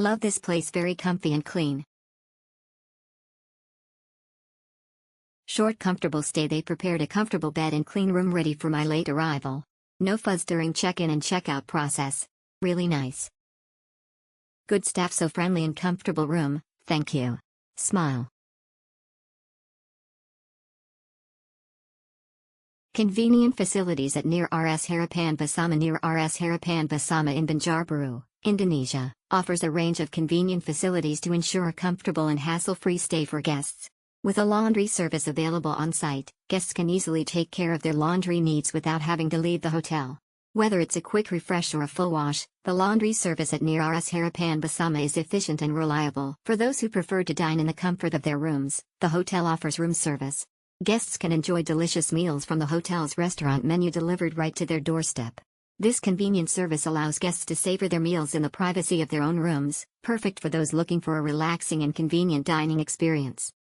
Love this place, very comfy and clean. Short comfortable stay. They prepared a comfortable bed and clean room ready for my late arrival. No fuzz during check-in and check-out process. Really nice. Good staff, so friendly and comfortable room, thank you. Smile. Convenient facilities at Near RS Harapan Bersama. Near RS Harapan Bersama in Banjarbaru, Indonesia, offers a range of convenient facilities to ensure a comfortable and hassle-free stay for guests. With a laundry service available on-site, guests can easily take care of their laundry needs without having to leave the hotel. Whether it's a quick refresh or a full wash, the laundry service at Near RS Harapan Bersama is efficient and reliable. For those who prefer to dine in the comfort of their rooms, the hotel offers room service. Guests can enjoy delicious meals from the hotel's restaurant menu delivered right to their doorstep. This convenient service allows guests to savor their meals in the privacy of their own rooms, perfect for those looking for a relaxing and convenient dining experience.